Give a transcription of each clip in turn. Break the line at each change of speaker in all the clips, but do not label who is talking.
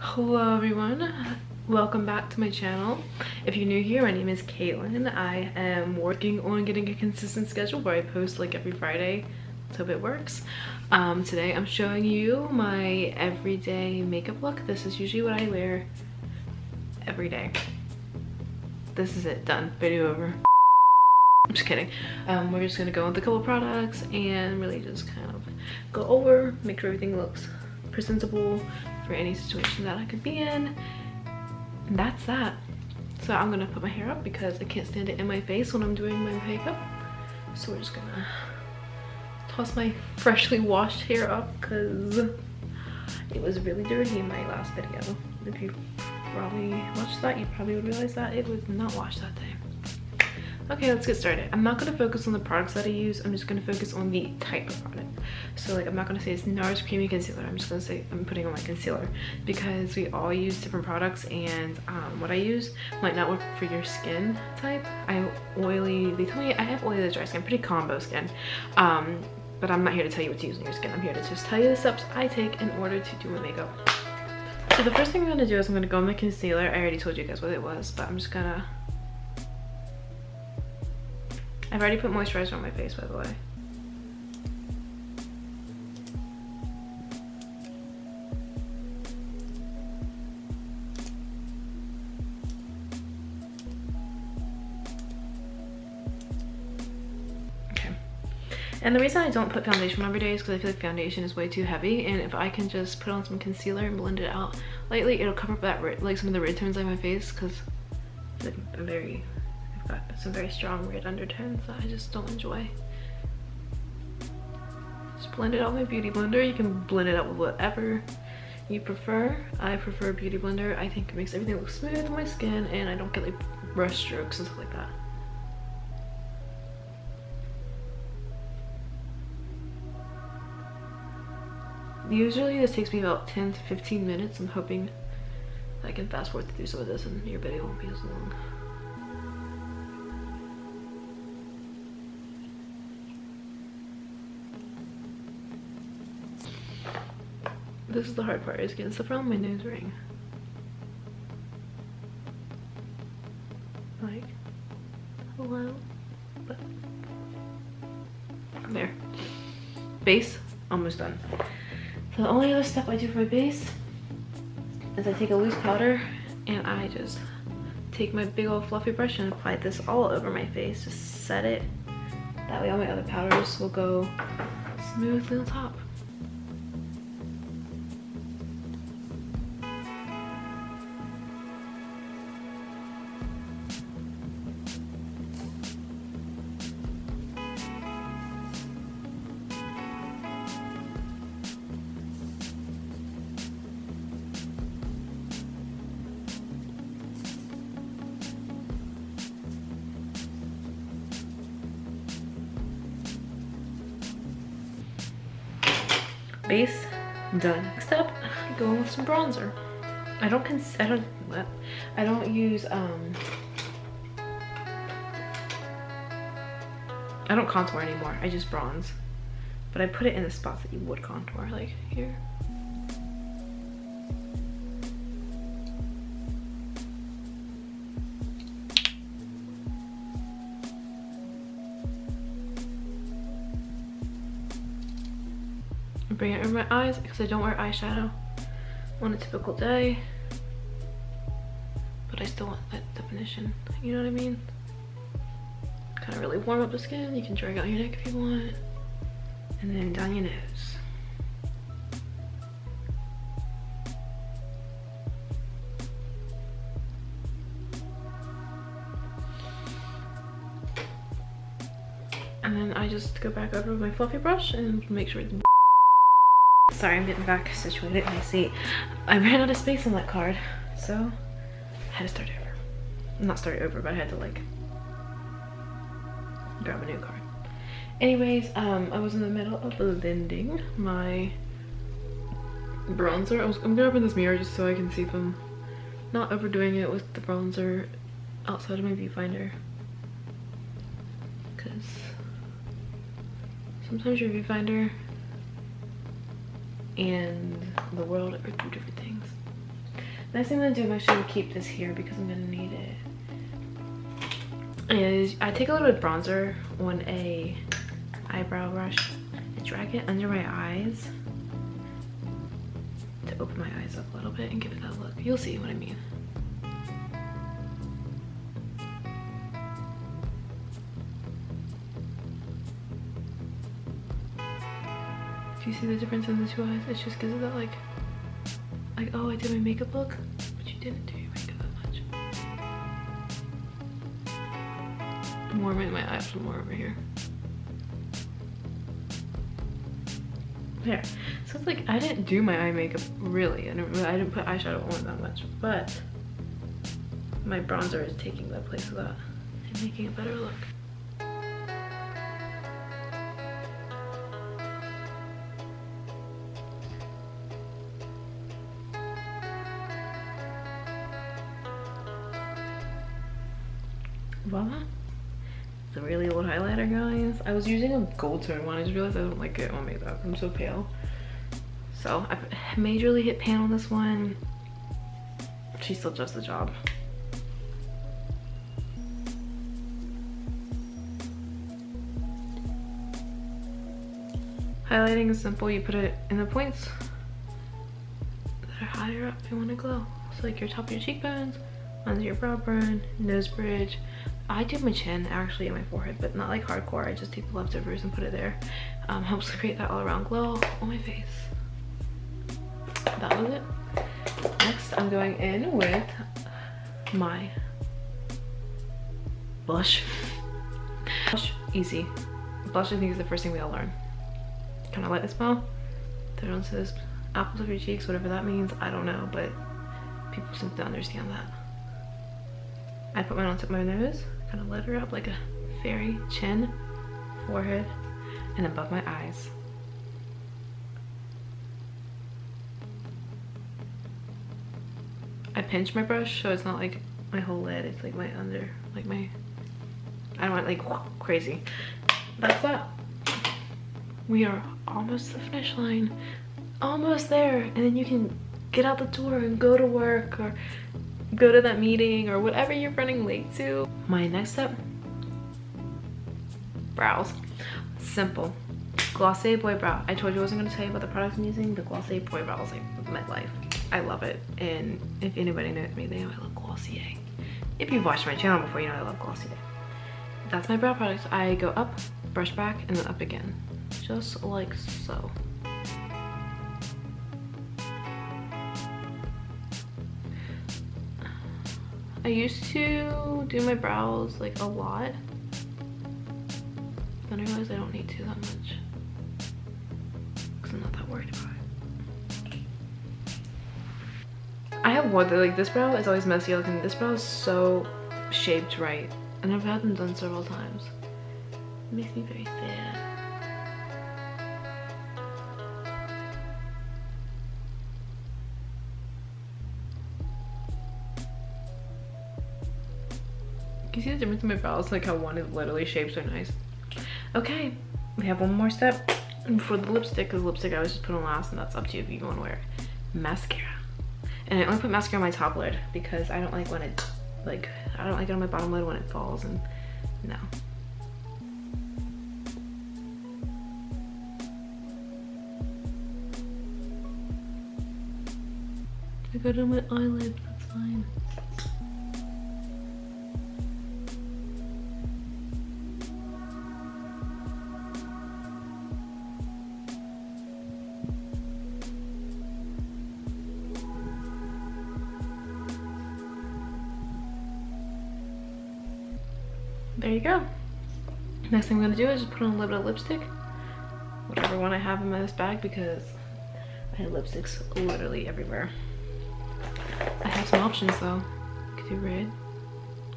Hello everyone, welcome back to my channel. If you're new here, my name is Katelyn. I am working on getting a consistent schedule where I post like every Friday. Let's hope it works. Today I'm showing you my everyday makeup look. This is usually what I wear every day. This is it, done, video over. I'm just kidding. We're just gonna go with a couple products and really just kind of go over, make sure everything looks presentable for any situation that I could be in. And that's that. So I'm gonna put my hair up because I can't stand it in my face when I'm doing my makeup. So we're just gonna toss my freshly washed hair up because it was really dirty in my last video. If you probably watched that, you probably would realize that it was not washed that day. Okay, let's get started. I'm not gonna focus on the products that I use. I'm just gonna focus on the type of product. So like, I'm not gonna say it's NARS Creamy Concealer. I'm just gonna say I'm putting on my concealer because we all use different products, and what I use might not work for your skin type. They tell me I have oily to dry skin, pretty combo skin. But I'm not here to tell you what to use on your skin. I'm here to just tell you the steps I take in order to do my makeup. So the first thing I'm gonna do is I'm gonna go on my concealer. I already told you guys what it was, but I'm just gonna... I've already put moisturizer on my face, by the way. Okay. And the reason I don't put foundation on every day is because I feel like foundation is way too heavy, and if I can just put on some concealer and blend it out lightly, it'll cover up that like some of the red tones on my face, because like, I've got some very strong red undertones that I just don't enjoy. Just blend it out with my beauty blender. You can blend it out with whatever you prefer. I prefer beauty blender. I think it makes everything look smooth on my skin, and I don't get like brush strokes and stuff like that. Usually this takes me about 10 to 15 minutes. I'm hoping I can fast forward through some of this and your video won't be as long. This is the hard part, is getting stuff around my nose ring. Like, hello? But, there. Base, almost done. So the only other step I do for my base is I take a loose powder and I just take my big old fluffy brush and apply this all over my face. Just set it. That way all my other powders will go smoothly on top. Base done. Next up, go in with some bronzer. I don't use I don't contour anymore. I just bronze, but I put it in the spots that you would contour, like here. Bring it over my eyes because I don't wear eyeshadow on a typical day, but I still want that definition, you know what I mean? Kind of really warm up the skin. You can drag out your neck if you want, and then down your nose. And then I just go back over with my fluffy brush and make sure it's... Sorry, I'm getting back situated in my seat. I ran out of space on that card, so I had to start over. Not start over, but I had to like grab a new card. Anyways, I was in the middle of blending my bronzer. I'm gonna open this mirror just so I can see if I'm not overdoing it with the bronzer outside of my viewfinder, because sometimes your viewfinder and the world are two different things. Next thing I'm gonna do, I'm actually gonna keep this here because I'm gonna need it. Is I take a little bit of bronzer on a eyebrow brush and drag it under my eyes to open my eyes up a little bit and give it that look. You'll see what I mean. Do you see the difference in the two eyes? It just gives it that like, oh, I did my makeup look, but you didn't do your makeup that much. More in my eyes, more over here. There. So it's like I didn't do my eye makeup really. I didn't put eyeshadow on that much, but my bronzer is taking the place of that and making a better look. Voila. It's a really old highlighter, guys. I was using a gold tone one. I just realized I don't like it on makeup. I'm so pale. So I majorly hit pan on this one. She still does the job. Highlighting is simple. You put it in the points that are higher up if you want to glow. So like your top of your cheekbones, under your brow bone, nose bridge. I do my chin actually and my forehead, but not like hardcore. I just take the leftovers and put it there. Helps create that all around glow on my face. That was it. Next, I'm going in with my blush. Blush, easy. Blush, I think, is the first thing we all learn. Kind of like the smell. Throw it onto those apples of your cheeks, whatever that means. I don't know, but people seem to understand that. I put mine on top of my nose, kind of let her up like a fairy. Chin, forehead, and above my eyes. I pinch my brush so it's not like my whole lid, it's like my under, like my, I don't want like crazy. That's that. We are almost to the finish line. Almost there. And then you can get out the door and go to work or go to that meeting or whatever you're running late to. My next step, brows. Simple. Glossy Boy Brow. I told you I wasn't going to tell you about the products I'm using. The Glossy Boy Brow is like my life. I love it. And if anybody knows me, they know I love Glossier. If you've watched my channel before, you know I love Glossier. That's my brow product. I go up, brush back, and then up again. Just like so. I used to do my brows like a lot. Then I realized I don't need to that much. Because I'm not that worried about it. I have one that like this brow is always messy looking. This brow is so shaped right. And I've had them done several times. It makes me very sad. You see the difference in my brows? Like how one is literally shaped so nice. Okay, we have one more step. And for the lipstick, because lipstick I was just put on last, and that's up to you if you want to wear it. Mascara. And I only put mascara on my top lid because I don't like when it, like, I don't like it on my bottom lid when it falls, and no. I got it on my eyelid, that's fine. There you go. Next thing I'm gonna do is just put on a little bit of lipstick. Whatever one I have in this bag, because I have lipsticks literally everywhere. I have some options though. I could do red,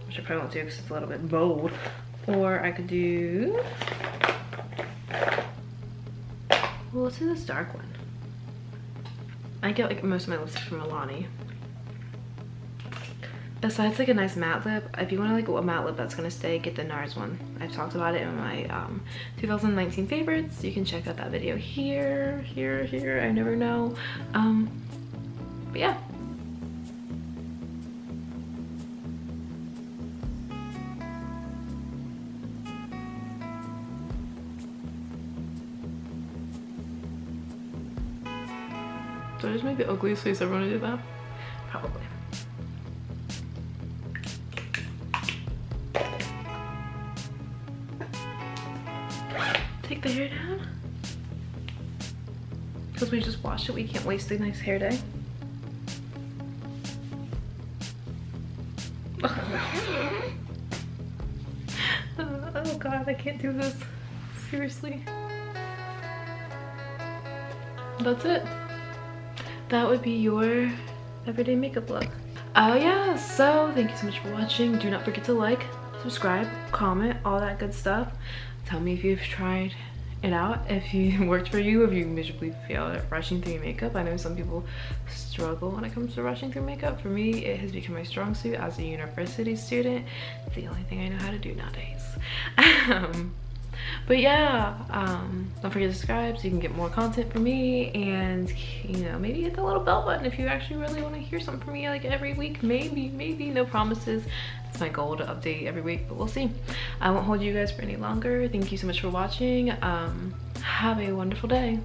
which I probably won't do because it's a little bit bold. Or I could do, well, let's do this dark one. I get like most of my lipsticks from Milani. Besides like a nice matte lip, if you want like a matte lip that's gonna stay, get the NARS one. I've talked about it in my 2019 favorites. You can check out that video here, I never know. But yeah, Do I just make the ugliest face ever when I do that? Probably. Take the hair down. Because we just washed it, we can't waste a nice hair day. Oh god, I can't do this. Seriously. That's it. That would be your everyday makeup look. Oh yeah, so thank you so much for watching. Do not forget to like, subscribe, comment, all that good stuff. Tell me if you've tried it out, if it worked for you, if you miserably failed at rushing through your makeup. I know some people struggle when it comes to rushing through makeup. For me, it has become my strong suit as a university student. It's the only thing I know how to do nowadays. But yeah, don't forget to subscribe so you can get more content from me, and you know, maybe hit the little bell button if you actually really want to hear something from me like every week. Maybe, no promises. It's my goal to update every week, but we'll see. I won't hold you guys for any longer. Thank you so much for watching. Have a wonderful day.